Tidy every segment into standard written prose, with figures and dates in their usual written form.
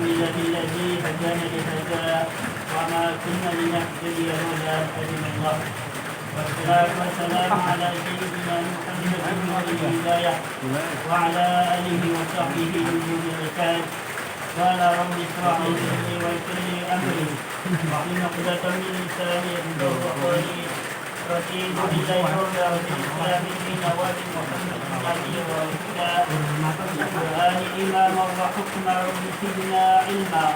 ملة الذي هدانا لهذا وما كنا لنهتدي لولا أن هدانا الله والصلاة والسلام على سيدنا محمد نور الهداية وعلى آله وصحبه وجود الرسالة قال رب اشرح لي صدري ويسر لي أمري واحلل عقدة من لساني يفقهوا قولي رشيد بالله الهدى وبالإسلام دينا وبمحمد النبي والهدى القرآن إماما وحكما رب زدنا علما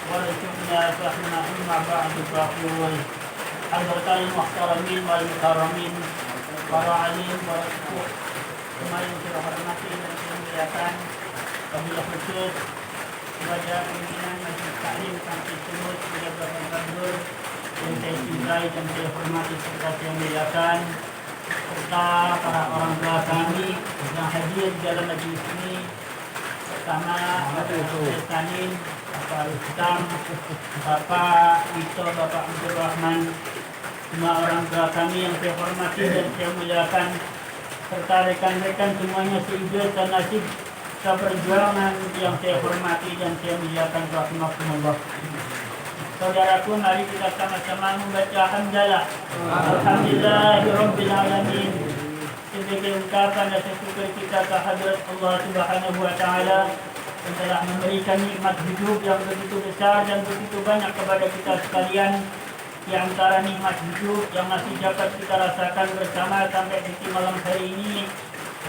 وارزقنا فهما أما بعد فأقول حضرة المحترمين والمكرمين para alim, para sepuh semua yang kita hormati dan kita muliakan, wabillahi khusus kepada pimpinan Majelis Taklim Kampus Sumut, kepada Bapak Gubernur yang saya cintai dan saya hormati serta saya muliakan, serta para orang tua kami yang hadir di dalam majelis ini, pertama Bapak Sanin, Bapak Rustam, Bapak Wito, Bapak Abdul Rahman, semua orang tua kami yang saya hormati dan saya muliakan, serta rekan-rekan semuanya seijaz dan nasib seperjuangan yang saya hormati dan saya muliakan, rahimakumullah. Saudaraku, mari kita sama-sama membaca hamdalah. Alhamdulillahirabbil alamin. Sebagai ungkapan rasa syukur kita kehadirat Allah Subhanahu wa taala yang telah memberikan nikmat hidup yang begitu besar dan begitu banyak kepada kita sekalian. Di antara nikmat hidup yang masih dapat kita rasakan bersama sampai di malam hari ini,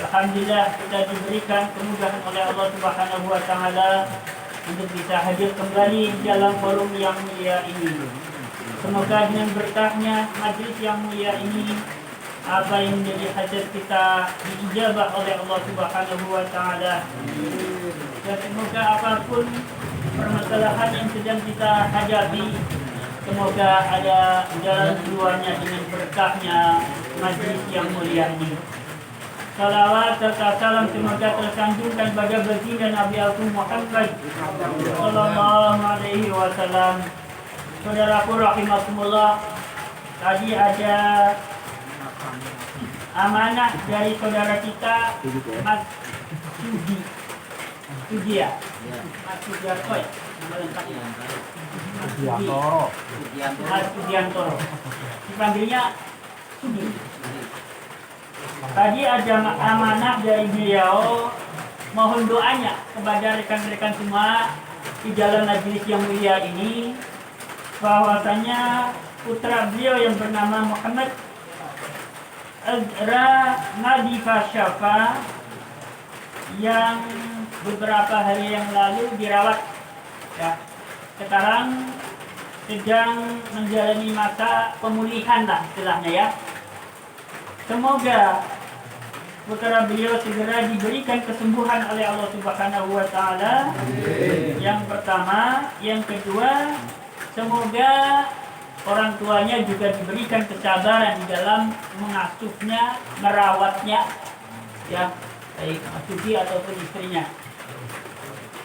alhamdulillah kita diberikan kemudahan oleh Allah Subhanahu wa taala untuk bisa hadir kembali dalam forum yang mulia ini. Semoga dengan berkahnya majlis yang mulia ini, apa yang menjadi hajat kita diijabah oleh Allah Subhanahu wa taala. Dan semoga apapun permasalahan yang sedang kita hadapi, semoga ada jalan keluarnya dengan berkahnya majlis yang mulia ini. Salawat serta salam semoga tersanjungkan pada baginda Nabi Agung Muhammad sallallahu alaihi wasallam. Saudaraku rahimakumullah, tadi ada amanah dari saudara kita Mas Sudi ya? Mas Sudiarto ya? Mas Sudiantoro. Dipanggilnya Sudi. Tadi ada amanah dari beliau, mohon doanya kepada rekan-rekan semua di dalam majelis yang mulia ini, bahwasanya putra beliau yang bernama Muhammad Azra Nadifa Syafa yang beberapa hari yang lalu dirawat, ya, sekarang sedang menjalani masa pemulihan lah istilahnya ya. Semoga putra beliau segera diberikan kesembuhan oleh Allah Subhanahu wa taala. Yang pertama, yang kedua, semoga orang tuanya juga diberikan kesabaran di dalam mengasuhnya, merawatnya, ya, baik Sudi ataupun istrinya.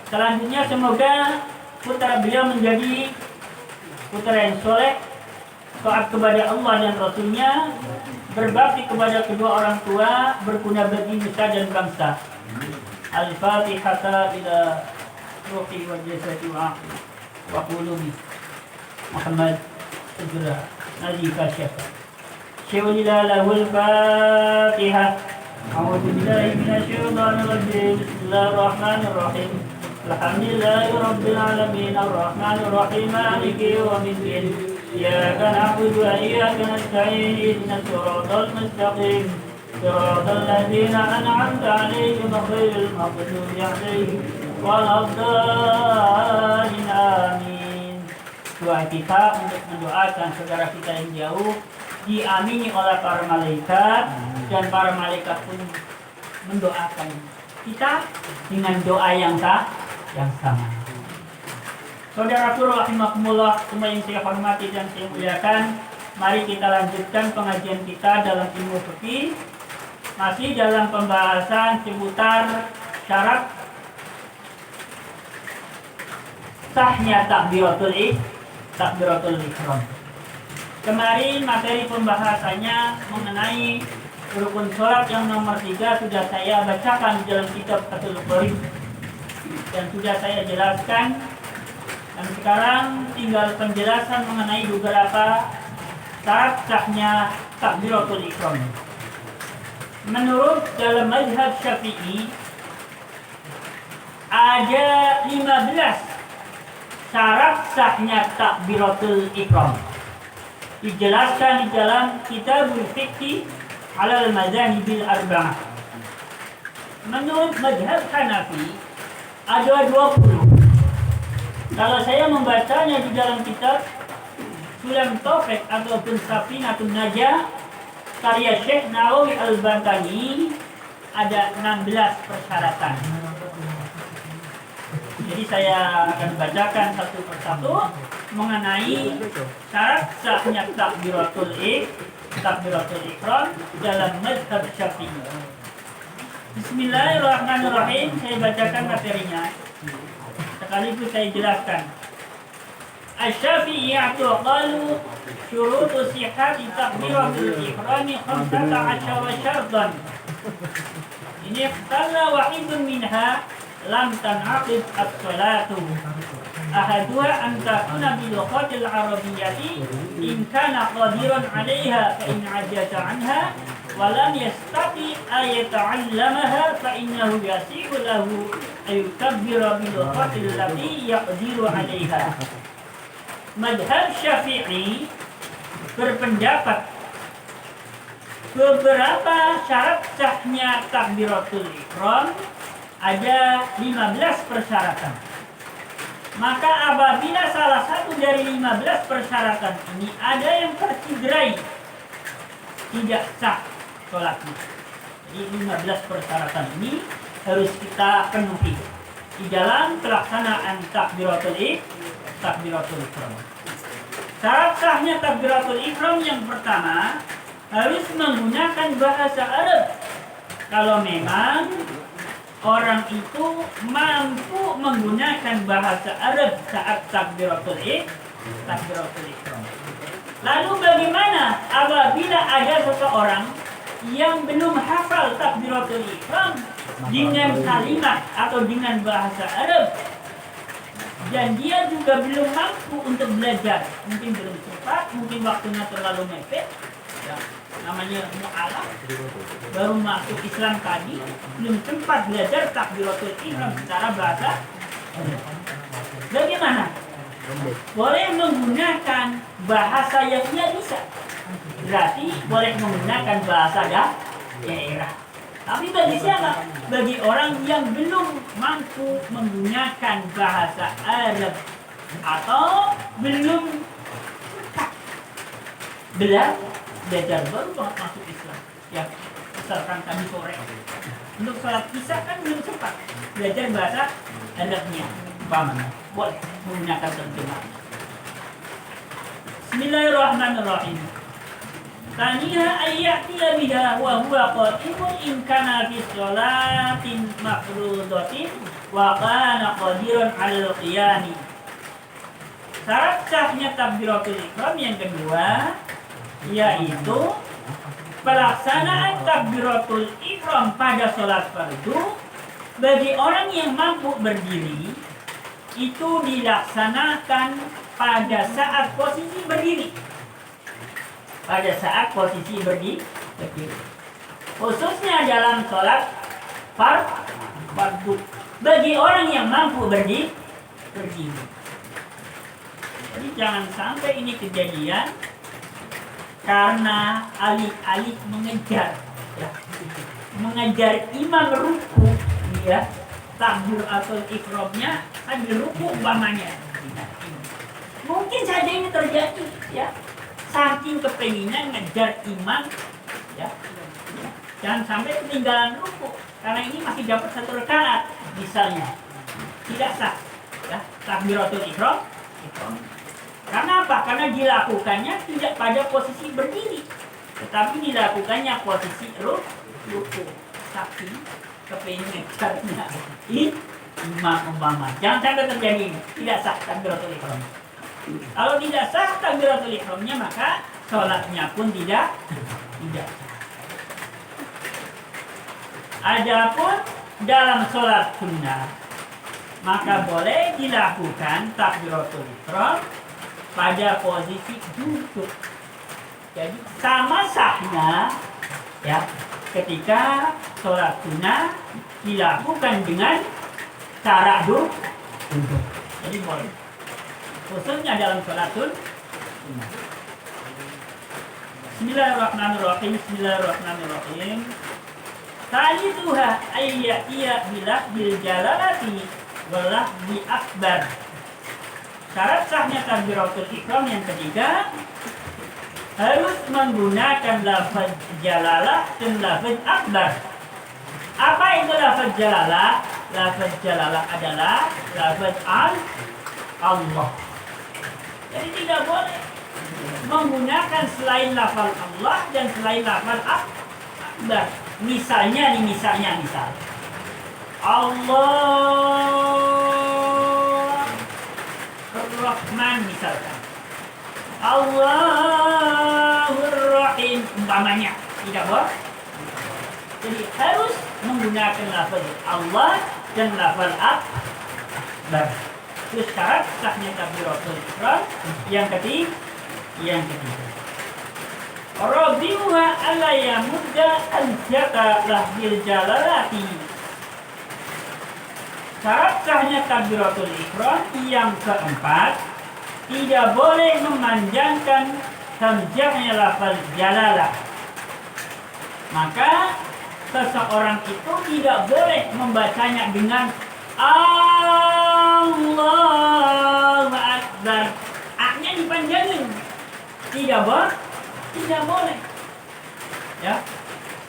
Selanjutnya, semoga putra beliau menjadi putra yang soleh, taat kepada Allah dan Rasulnya, berbakti kepada kedua orang tua, berguna bagi nusa dan bangsa. Al-Fatihah ila ruhi wa jasadi wa qulubi Muhammad segera Nadifa Syafa. Syawlila lahul Fatihah. A'udzu billahi minasyaitonir rajim. Bismillahirrahmanirrahim. Alhamdulillahirabbil alamin arrahmanir rahim maliki yaumiddin. إياك نعبد وإياك نستعين اهدنا الصراط المستقيم صراط الذين أنعمت عليهم غير المغضوب عليهم ولا الضالين آمين. Doa kita untuk mendoakan saudara kita yang jauh diamini oleh para malaikat, dan para malaikat pun mendoakan kita dengan doa yang sama. Saudaraku rahimakumullah, semua yang saya hormati dan saya muliakan, mari kita lanjutkan pengajian kita dalam ilmu fikih, masih dalam pembahasan seputar syarat sahnya takbiratul ihram. Kemarin materi pembahasannya mengenai rukun sholat yang nomor 3 sudah saya bacakan di dalam kitab Fathul Qorib, dan sudah saya jelaskan Dan sekarang tinggal penjelasan mengenai beberapa syarat sahnya takbiratul ihram. Menurut dalam mazhab Syafi'i ada 15 syarat sahnya takbiratul ihram. Dijelaskan di dalam Kitabul Fiqh ala al-Madzahibil Arba'ah. Menurut mazhab Hanafi ada 20. Kalau saya membacanya di dalam kitab Sulam Taufik ataupun Safinatun Najah karya Syekh Nawawi Al-Bantani ada 16 persyaratan. Jadi saya akan bacakan satu persatu mengenai syarat sahnya takbiratul ihram dalam mazhab Syafi'i. Bismillahirrahmanirrahim. Saya bacakan materinya. Sekaligus saya jelaskan. Asy-Syafi'iyyatu qalu syurutu sihhati takbiratul ihram 15 syartan. Ini ikhtalla wahidun minha lam tan'aqid as-salatu. Ahaduha an takuna bil lughatil arabiyyati in kana qadiran 'alayha fa in 'ajaza 'anha wa lam yastati ayata'allamaha fa innahu yasihu lahu ayukabbira bil lughatil lati yaqdiru 'alayha. Mazhab Syafi'i berpendapat beberapa syarat sahnya takbiratul ihram ada 15 persyaratan. Maka apabila salah satu dari 15 persyaratan ini ada yang tercederai, tidak sah sholatnya. Jadi 15 persyaratan ini harus kita penuhi di dalam pelaksanaan takbiratul ihram. Syarat sahnya takbiratul ihram yang pertama harus menggunakan bahasa Arab. Kalau memang orang itu mampu menggunakan bahasa Arab saat takbiratul ihram. Lalu bagaimana apabila ada seseorang yang belum hafal takbiratul ihram dengan kalimat atau dengan bahasa Arab dan dia juga belum mampu untuk belajar, mungkin belum cepat, mungkin waktunya terlalu mepet, ya, namanya mu'alaf, baru masuk Islam tadi, belum sempat belajar takbiratul ihram secara bahasa. Bagaimana? Boleh menggunakan bahasa yang dia bisa. Berarti boleh menggunakan bahasa daerah. Tapi bagi siapa? Bagi orang yang belum mampu menggunakan bahasa Arab atau belum belajar baru banget masuk Islam. Ya, misalkan tadi sore untuk sholat isya kan belum sempat belajar bahasa Arabnya. Umpamanya boleh menggunakan terjemahan. Bismillahirrahmanirrahim. Taniha ayyatiya biha wa huwa qa'imun in kana fi sholatin mafrudatin wa kana qadiran 'alal qiyami. Syarat sahnya takbiratul ihram yang kedua yaitu pelaksanaan takbiratul ihram pada sholat fardu bagi orang yang mampu berdiri itu dilaksanakan pada saat posisi berdiri. Pada saat posisi berdiri. Khususnya dalam sholat fardu bagi orang yang mampu berdiri. Jadi jangan sampai ini kejadian karena alih-alih mengejar imam ruku, ya, takbir atau ihramnya sambil ruku umpamanya. Mungkin saja ini terjadi, ya. Saking kepenginnya ngejar imam, ya. Jangan sampai ketinggalan ruku karena ini masih dapat satu rakaat misalnya. Tidak sah, ya, takbiratul ihram. Karena apa? Karena dilakukannya tidak pada posisi berdiri, tetapi dilakukannya posisi ruku. Saking kepengen ngejarnya imam umpama. Jangan sampai terjadi ini. Tidak sah takbiratul ihram. Kalau tidak sah takbiratul ihramnya maka sholatnya pun tidak. Adapun dalam sholat sunnah maka boleh dilakukan takbiratul ihram pada posisi duduk. Jadi sama sahnya ya ketika sholat sunnah dilakukan dengan cara duduk. Jadi boleh. Khususnya dalam sholat sunnah. Bismillahirrahmanirrahim. Bismillahirrahmanirrahim. Thalithuha ayyatiya bilafzil jalalati walafzi akbar. Syarat sahnya takbiratul ihram yang ketiga harus menggunakan lafaz jalalah dan lafaz akbar. Apa itu lafaz jalalah? Lafaz jalalah adalah lafaz Allah. Jadi tidak boleh menggunakan selain lafaz Allah dan selain lafaz akbar. Misalnya Allah Ar-Rahman misalkan, Allahur Rahim umpamanya, tidak boleh. Jadi harus menggunakan lafaz Allah dan lafaz akbar. Itu syarat sahnya takbiratul ihram yang ketiga. Rabi'uha alla yamudda al-jata lahbil jalalati. Syarat sahnya takbiratul ihram yang keempat, tidak boleh memanjangkan hamzahnya lafaz jalalah. Maka seseorang itu tidak boleh membacanya dengan Allahu Akbar. A-nya dipanjangin. Tidak boleh. Ya.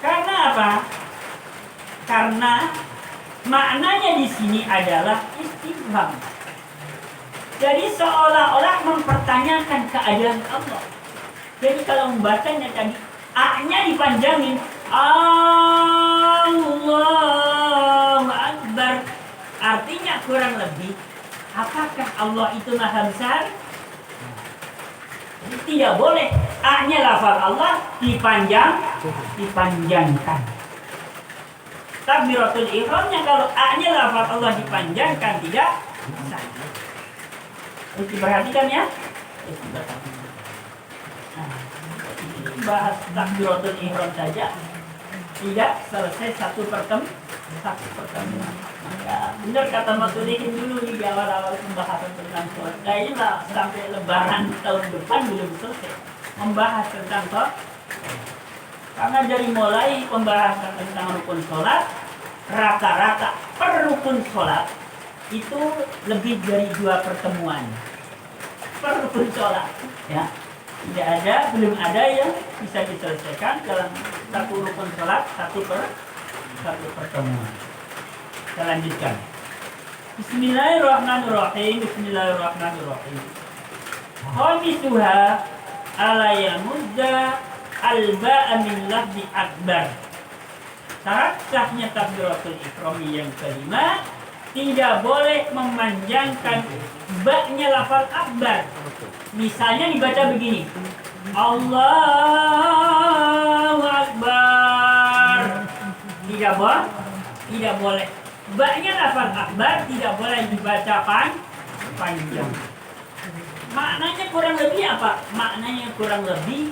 Karena apa? Karena maknanya di sini adalah istifham. Jadi seolah-olah mempertanyakan keadaan Allah. Jadi kalau membacanya tadi A-nya dipanjangin Allahu Akbar. Artinya kurang lebih, apakah Allah itu maha besar? Jadi tidak boleh A-nya lafaz Allah dipanjangkan. Takbiratul ihramnya kalau A-nya lafaz Allah dipanjangkan tidak sah. Harus diperhatikan ya. Bahas takbiratul ihram saja tidak selesai satu pertemuan. Ya, benar kata Mas Ulihin dulu di awal-awal pembahasan tentang sholat. Kayaknya sampai lebaran tahun depan belum selesai membahas tentang sholat. Karena dari mulai pembahasan tentang rukun sholat, rata-rata per rukun sholat itu lebih dari 2 pertemuan per rukun sholat. Ya, belum ada yang bisa diselesaikan dalam satu rukun sholat, satu pertemuan. Kita lanjutkan. Bismillahirrahmanirrahim. Khamisuha ala yamudda al-ba'a min lafzi akbar. Syarat sahnya takbiratul ihram yang kelima, tidak boleh memanjangkan ba-nya lafaz akbar. Misalnya dibaca begini, Allahu Akbar. Tidak boleh. Ba-nya lafaz akbar tidak boleh dibaca panjang. Maknanya kurang lebih apa? Maknanya kurang lebih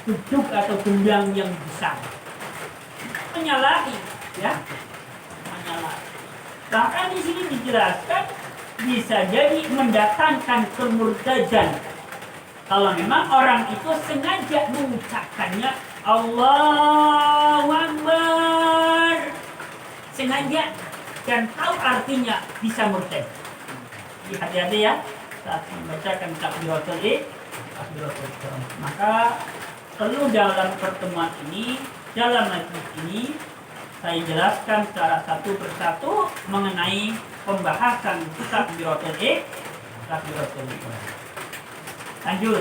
duduk atau gendang yang besar. Menyalahi, ya. Menyalahi. Bahkan di sini dijelaskan bisa jadi mendatangkan kemurtadan. Kalau memang orang itu sengaja mengucapkannya Allahu Akbar, sengaja dan tahu artinya, bisa murtad. Hati-hati ya saat membacakan takbiratul ihram. Maka perlu dalam pertemuan ini, dalam majlis ini, saya jelaskan secara satu persatu mengenai pembahasan takbiratul ihram. Lanjut.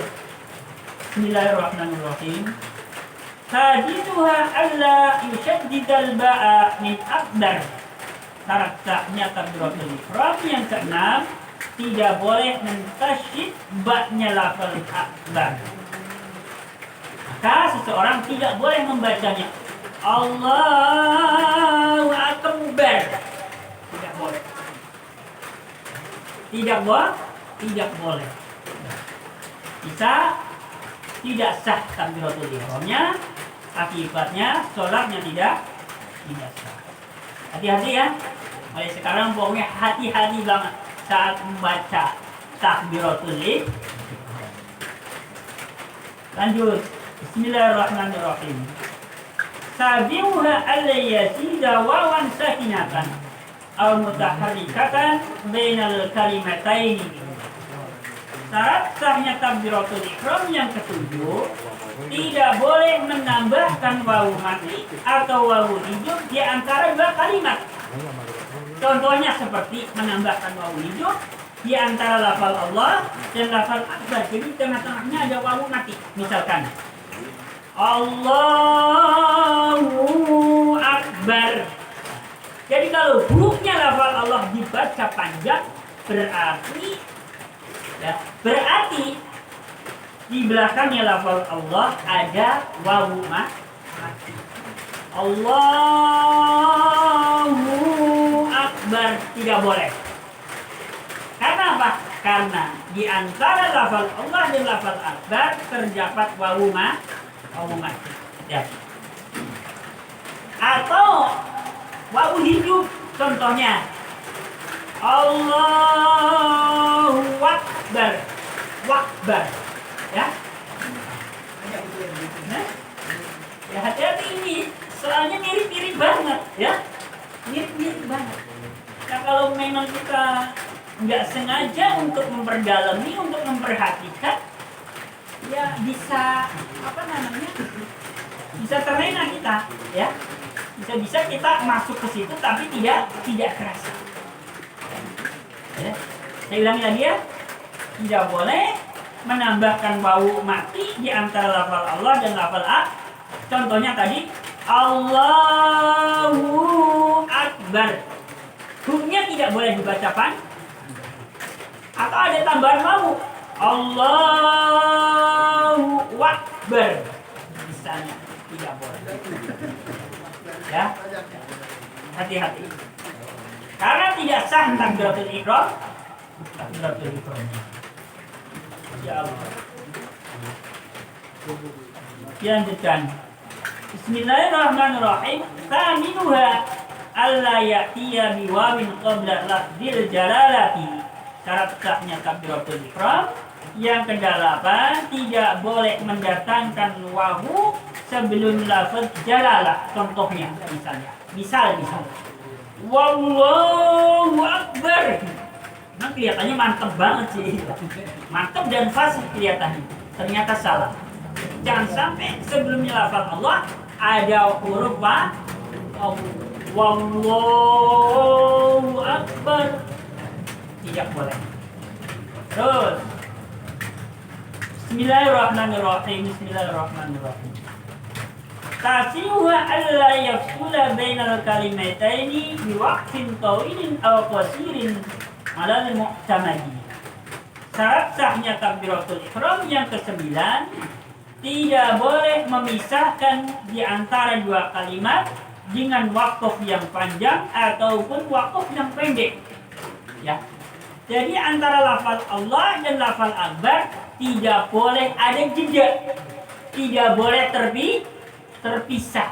Bismillahirrahmanirrahim. Hadithuha alla yushaddidal ba'a min akbar. Syarat sahnya takbiratul ihram yang keenam, tidak boleh mentasyid ba-nya lafaz akbar. Maka seseorang tidak boleh membacanya Allahu Akbar. Tidak boleh. Tidak boleh. Bisa tidak sah takbiratul ihramnya, akibatnya sholatnya tidak sah. Hati-hati ya. Mulai sekarang pokoknya hati-hati banget saat membaca takbiratul ihram. Lanjut. Bismillahirrahmanirrahim. Sabiuha allayasida wawan sakinatan aw mutaharrikatan bainal kalimataini. Syarat sahnya takbiratul ihram yang ketujuh, tidak boleh menambahkan wawu mati atau wawu hidup di antara dua kalimat. Contohnya seperti menambahkan wawu hidup di antara lafal Allah dan lafal akbar. Jadi tengah-tengahnya ada wawu mati. Misalkan Allahu Akbar. Jadi kalau hurufnya lafal Allah dibaca panjang, berarti di belakangnya lafal Allah ada wawu mati. Allahu Akbar tidak boleh. Karena apa? Karena di antara lafal Allah dan lafal Akbar terdapat wawu mati. Ya. Atau wawu hidup, contohnya Allahu Akbar. Wakbar. Ya. Nah, ya hati-hati ini, soalnya mirip-mirip banget, ya. Mirip-mirip banget. Nah, kalau memang kita nggak sengaja untuk memperdalami, untuk memperhatikan, ya bisa bisa terlena kita, ya. Bisa kita masuk ke situ tapi tidak kerasa. Ya. Saya ulangi lagi ya. Tidak boleh menambahkan wawu mati di antara lafal Allah dan lafal Contohnya tadi Allahu Akbar. Hurufnya tidak boleh dibaca panjang. Atau ada tambahan wawu Allahu Akbar. Misalnya tidak boleh. Ya. Hati-hati. Karena tidak sah takbiratul ihram. Ya Allah. Lanjutkan. Bismillahirrahmanirrahim. Thaminuha alla ya'tiya biwawin qabla lafzil jalalati. Syarat sahnya takbiratul ihram yang ke-8, tidak boleh mendatangkan wawu sebelum lafaz jalalah. Contohnya misal Wallahu Akbar. Nah, kelihatannya mantep banget sih. Mantep dan fasih kelihatannya. Ternyata salah. Jangan sampai sebelumnya lafaz Allah ada huruf Wallahu Akbar. Tidak boleh. Terus Bismillahirrahmanirrahim. Tasiuha alla yafsula bainal kalimataini biwaqtin tawilin aw qasirin ala al-mu'tamadi. Syarat sahnya takbiratul ihram yang ke-9, tidak boleh memisahkan di antara dua kalimat dengan waqaf yang panjang ataupun waqaf yang pendek. Ya. Jadi antara lafal Allah dan lafal akbar tidak boleh ada jeda. Tidak boleh terpisah.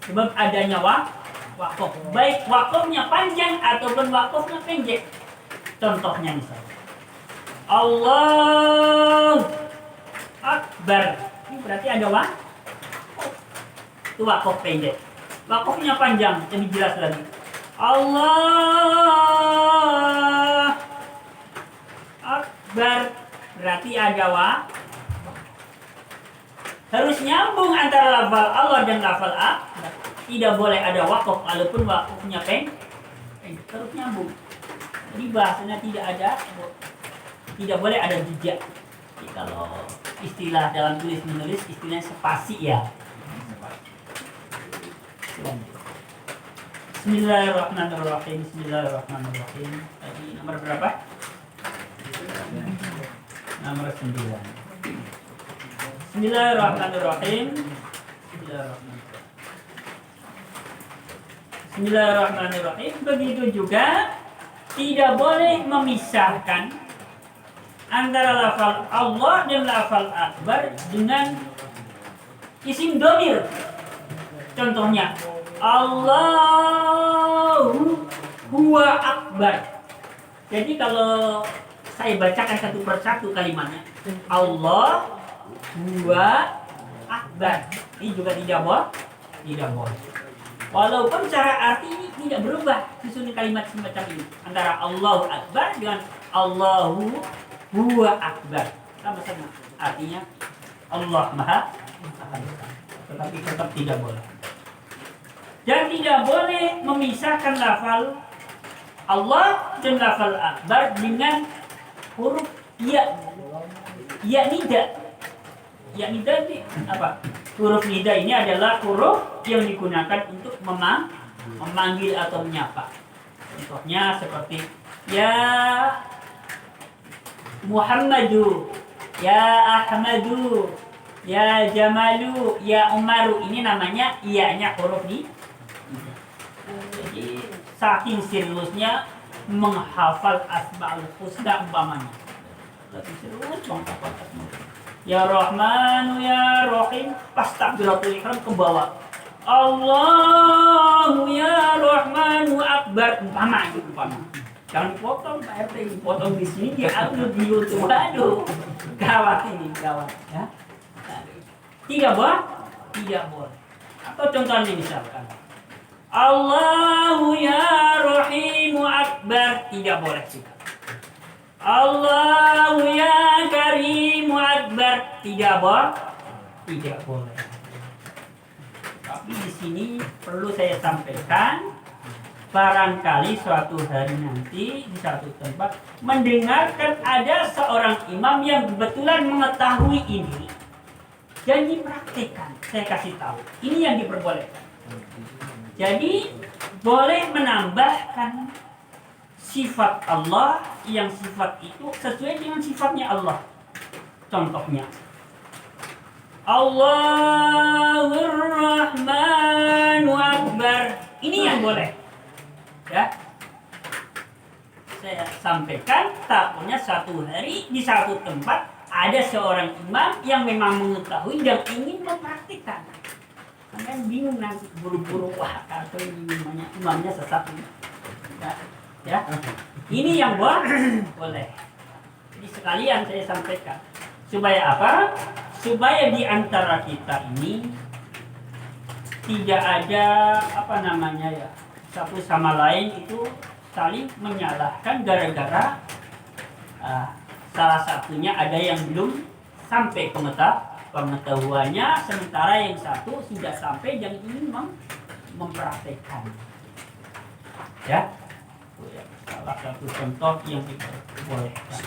Sebab adanya waqaf. Baik waqafnya panjang ataupun waqafnya pendek. Contohnya misalnya Allah Akbar. Ini berarti ada waqaf. Itu waqaf pendek. Waqafnya panjang, lebih jelas lagi. Allah Akbar. Berarti ada waqaf. Harus nyambung antara lafal Allah dan lafal akbar. Tidak boleh ada waqaf, walaupun waqafnya pendek. Harus nyambung. Jadi bahasanya tidak boleh ada jejak. Jadi kalau istilah dalam tulis menulis istilahnya spasi ya. Bismillahirrahmanirrahim. Tadi nomor berapa? Nomor 9. Bismillahirrahmanirrahim. Bismillahirrahmanirrahim. Begitu juga tidak boleh memisahkan antara lafal Allah dan lafal akbar dengan isim domir. Contohnya Allahu huwa akbar. Jadi kalau saya bacakan satu persatu kalimatnya, Allah huwa akbar, ini juga tidak boleh. Walaupun cara arti ini tidak berubah, susunan kalimat semacam ini antara Allahu akbar dengan Allahu huwa akbar, sama-sama artinya Allah maha akbar, tetapi tetap tidak boleh. Dan tidak boleh memisahkan lafal Allah dan lafal akbar dengan huruf ya. Ya nida. Ya nida ini apa? Huruf nida ini adalah huruf yang digunakan untuk memanggil atau menyapa. Contohnya seperti ya Muhammadu, ya Ahmadu, ya Jamalu, ya Umaru. Ini namanya iya-nya huruf nida. Jadi saking seriusnya menghafal Asmaul Husna umpamanya. Lebih serius banget hafal Asmaul Husna. Ya Rahmanu ya Rahim, pas takbiratul ihram ke bawah. Allahu ya Rahmanu akbar umpama. Jangan dipotong Pak RT, dipotong di sini dia upload di YouTube. Aduh, gawat ini, gawat ya. Tidak boleh. Atau contohnya misalkan Allahu ya Rahimu akbar, tidak boleh juga. Allahu ya Karimu akbar, tidak boleh. Tapi di sini perlu saya sampaikan, barangkali suatu hari nanti di satu tempat mendengarkan ada seorang imam yang kebetulan mengetahui ini dan dipraktikkan. Saya kasih tahu, ini yang diperbolehkan. Jadi boleh menambahkan sifat Allah yang sifat itu sesuai dengan sifatnya Allah. Contohnya Allahur Rahmanu Akbar. Ini yang boleh. Ya. Saya sampaikan takutnya satu hari di satu tempat ada seorang imam yang memang mengetahui dan ingin mempraktikkan. Kan bingung nanti buru-buru wah atau imamnya sesat ini. Ya. Ini yang boleh. Jadi sekalian saya sampaikan. Supaya apa? Supaya di antara kita ini tidak ada satu sama lain itu saling menyalahkan gara-gara salah satunya ada yang belum sampai pengetahuannya, sementara yang satu sudah sampai dan ingin mempraktekkan. Ya, salah satu contoh yang diperbolehkan.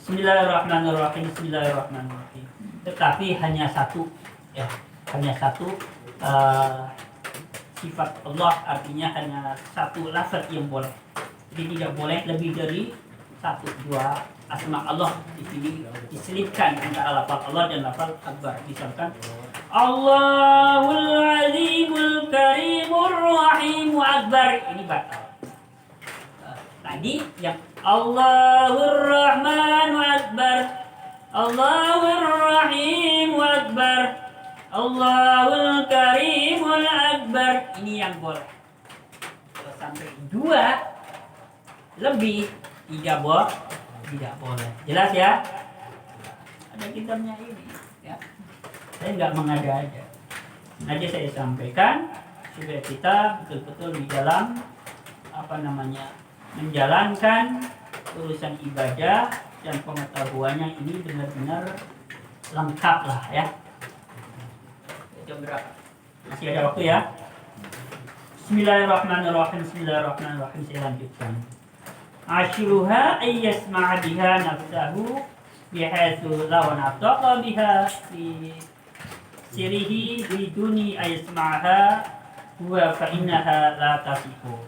Bismillahirrahmanirrahim. Tetapi hanya satu, sifat Allah, artinya hanya satu lafaz yang boleh. Jadi tidak boleh lebih dari satu dua asma Allah di sini diselipkan antara lafaz Allah dan lafaz akbar. Misalkan Allahul Azimul Karimur Rahimul Akbar, ini batal. Tadi yang Allahur Rahmanul Akbar, Allahur Rahimul Akbar, Allahul Karimul Akbar, ini yang boleh. Kalau sampai dua lebih tidak boleh. Jelas ya? Ada kitabnya ini ya. Saya nggak mengada-ada. Nanti saya sampaikan supaya kita betul-betul di dalam menjalankan urusan ibadah dan pengetahuannya ini benar-benar lengkap lah ya. Jam berapa? Masih ada waktu ya. Bismillahirrahmanirrahim. Saya lanjutkan. Ashiruha ayyasma'a biha nafsahu bihaitsu law nataqa biha fi sirihi biduni ayyasma'aha huwa fa innaha la tasihu.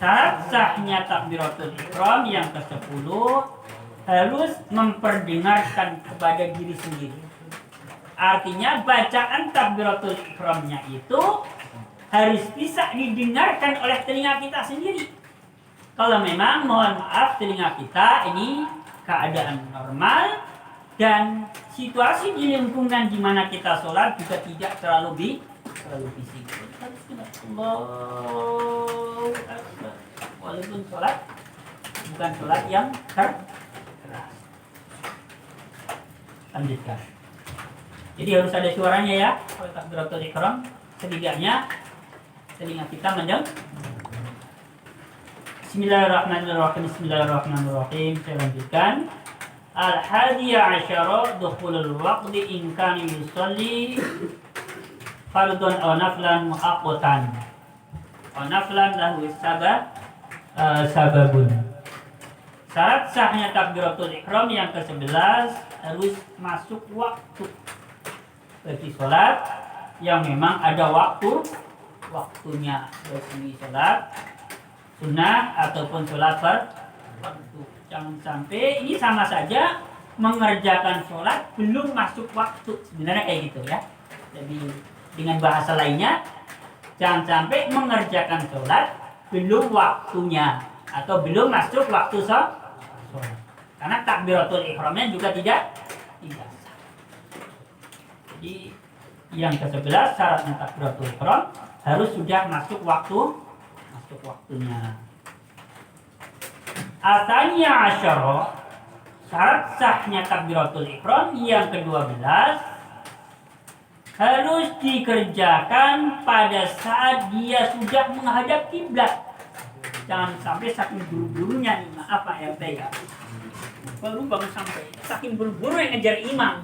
Syarat sahnya takbiratul ihram yang ke-10 harus memperdengarkan kepada diri sendiri. Artinya bacaan takbiratul ihramnya itu harus bisa didengarkan oleh telinga kita sendiri. Kalau memang mohon maaf telinga kita ini keadaan normal dan situasi di lingkungan di mana kita sholat juga tidak terlalu bising. Allahu Akbar. Walaupun sholat bukan sholat yang keras. Lanjutkan. Jadi harus ada suaranya ya. Kalau takbiratul ihram setidaknya telinga kita mendengar. Bismillahirrahmanirrahim. Bismillahirrahmanirrahim. Saya lanjutkan. Al-hadiya asyara dukhulul waqti in kana yusalli fardun aw naflan muaqqatan. Aw naflan lahu sababun. Syarat sahnya takbiratul ihram yang ke-11 harus masuk waktu bagi sholat yang memang ada waktunya, bagi sholat sunnah ataupun sholat fardu. Jangan sampai ini sama saja mengerjakan sholat belum masuk waktu, sebenarnya kayak gitu ya. Jadi dengan bahasa lainnya, jangan sampai mengerjakan sholat belum waktunya atau belum masuk waktu sholat. Karena takbiratul ihramnya juga tidak sah. Jadi yang ke-11 syaratnya takbiratul ihram harus sudah masuk waktunya. Asanya asyara, syarat sahnya takbiratul ihram yang ke-12 harus dikerjakan pada saat dia sudah menghadap kiblat. Jangan sampai saking buru-burunya nih, maaf Pak RT ya, baru bangun sampai saking buru-buru yang ngejar imam.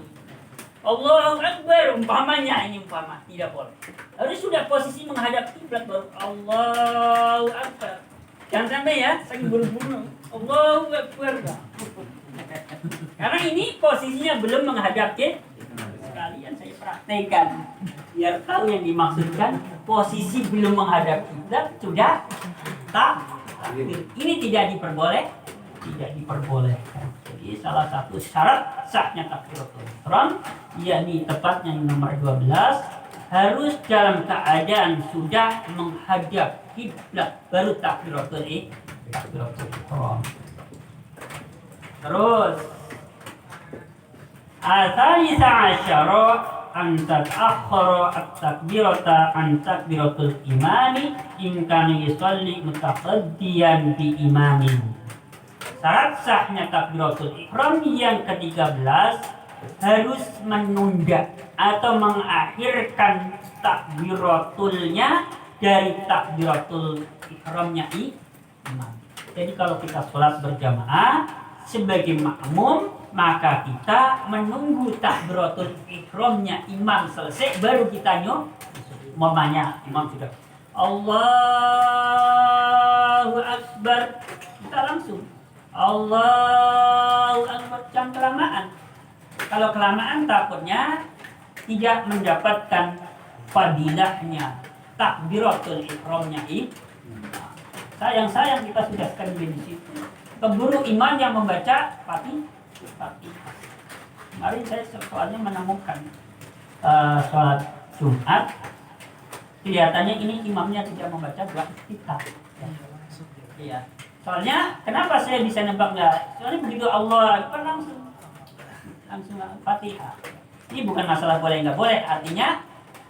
Allahu Akbar umpamanya, ini umpama tidak boleh. Harus sudah posisi menghadap kiblat baru Allahu Akbar. Jangan sampai ya saking buru-buru Allahu Akbar. Karena ini posisinya belum menghadap kiblat. Sekalian saya praktekkan biar tahu yang dimaksudkan. Posisi belum menghadap kiblat sudah takbir. Ini tidak diperbolehkan. Jadi salah satu syarat sahnya takbiratul ihram, yakni tepatnya yang nomor 12, harus dalam keadaan sudah menghadap kiblat baru takbiratul ihram. Terus al-thalisa asyara an tata'akhkhara at-takbirata an takbiratul imami in kana yusalli mutaqaddiyan bi imamin. Syarat sahnya takbiratul ihram yang ke-13 harus menunda atau mengakhirkan takbiratulnya dari takbiratul ihramnya imam. Jadi kalau kita sholat berjamaah sebagai makmum, maka kita menunggu takbiratul ihramnya imam selesai baru kita umpamanya imam sudah Allahu Akbar, kita langsung Allahu Akbar. Jangan kelamaan. Kalau kelamaan takutnya tidak mendapatkan fadilahnya takbiratul ihramnya imam. Sayang kita sudah sekali di situ. Keburu imam yang membaca Fatihah. Kemarin saya soalnya menemukan sholat Jumat, kelihatannya ini imamnya tidak membaca Fatihah. Iya. Soalnya kenapa saya bisa nebak nggak? Soalnya begitu Allah Akbar langsung Fatihah. Ini bukan masalah boleh nggak boleh. Artinya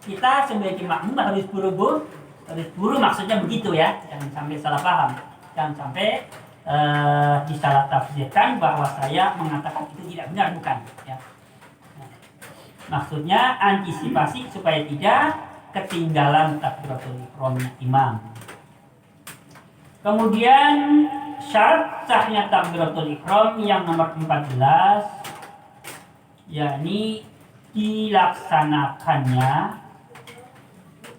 kita sebagai makmum harus buru maksudnya begitu ya. Jangan sampai salah paham. Jangan sampai disalah tafsirkan bahwa saya mengatakan itu tidak benar, bukan ya. Maksudnya antisipasi supaya tidak ketinggalan takbiratul ihramnya imam. Kemudian syarat sahnya takbiratul ihram yang nomor 14 yakni dilaksanakannya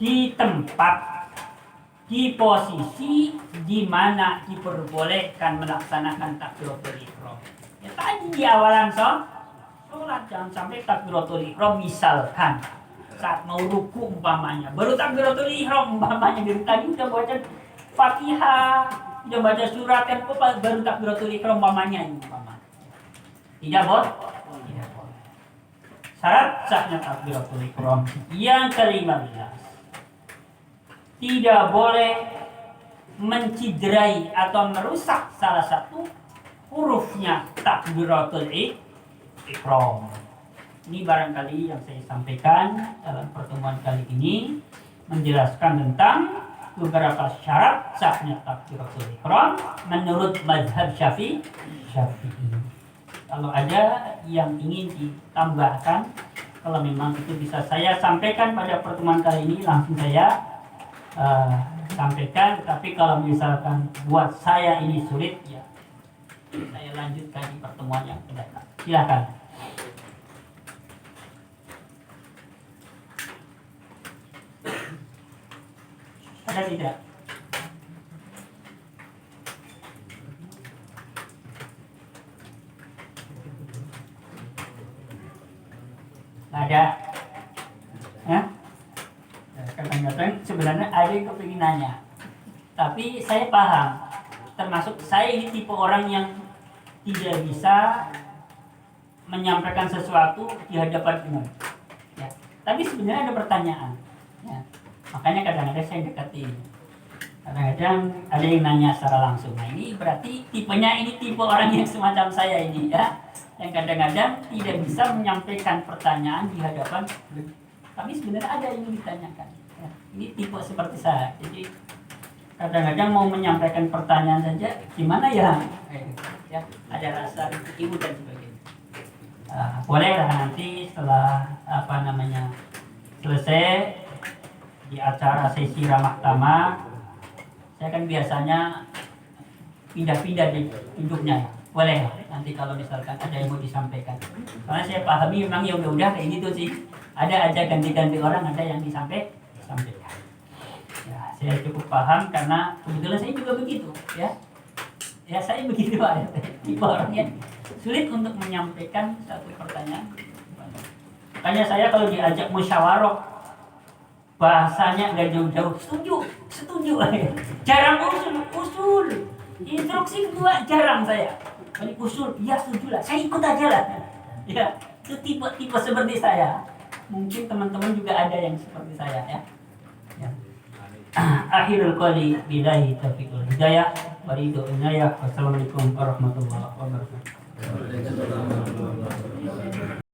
di tempat, di posisi di mana diperbolehkan melaksanakan takbiratul ihram. Ya tadi di awalan sholat, jangan sampai takbiratul ihram misalkan saat mau ruku umpamanya, baru takbiratul ihram umpamanya, dari tadi udah baca Fatihah, udah baca surat kan, baru takbiratul ihram umpamanya. Tidak boleh. Syarat sahnya takbiratul ihram yang ke-15, tidak boleh menciderai atau merusak salah satu hurufnya takbiratul ihram. Ini barangkali yang saya sampaikan dalam pertemuan kali ini, menjelaskan tentang beberapa syarat sahnya takbiratul ihram menurut mazhab Syafi'i. Kalau ada yang ingin ditambahkan, kalau memang itu bisa saya sampaikan pada pertemuan kali ini, langsung saya sampaikan. Tapi kalau misalkan buat saya ini sulit, ya saya lanjutkan di pertemuan yang akan datang. Silakan. Ada tidak? Ada? Ya? Kadang-kadang sebenarnya ada yang kepingin nanya, tapi saya paham. Termasuk saya ini tipe orang yang tidak bisa menyampaikan sesuatu di hadapan umum. Ya. Tapi sebenarnya ada pertanyaan. Ya. Makanya kadang-kadang saya dekati. Kadang-kadang ada yang nanya secara langsung. Nah ini berarti tipenya ini tipe orang yang semacam saya ini, ya, yang kadang-kadang tidak bisa menyampaikan pertanyaan di hadapan. Tapi sebenarnya ada yang ditanyakan. Ya. Ini tipe seperti saya. Jadi kadang-kadang mau menyampaikan pertanyaan saja, gimana ya? Ya, ada rasa ibu dan sebagainya. Bolehlah nanti setelah selesai di acara sesi ramah tamah, saya kan biasanya pindah-pindah di hidupnya. Boleh nanti kalau misalkan ada yang mau disampaikan. Karena saya pahami memang ya udah kayak gitu sih. Ada aja ganti-ganti orang, ada yang disampaikan. Ya, saya cukup paham karena kebetulan saya juga begitu, ya. Ya saya begitu Pak. Tipe orangnya sulit untuk menyampaikan satu pertanyaan. Makanya saya kalau diajak musyawarah, bahasanya nggak jauh-jauh, setuju. Jarang usul. Instruksi kedua jarang saya. Balik usul, ya setuju lah. Saya ikut aja lah. Ya, itu tipe seperti saya. Mungkin teman-teman juga ada yang seperti saya, ya. Akhirul qali billahi taufiqul hidayah wa ridho inayah. Wassalamualaikum warahmatullahi wabarakatuh.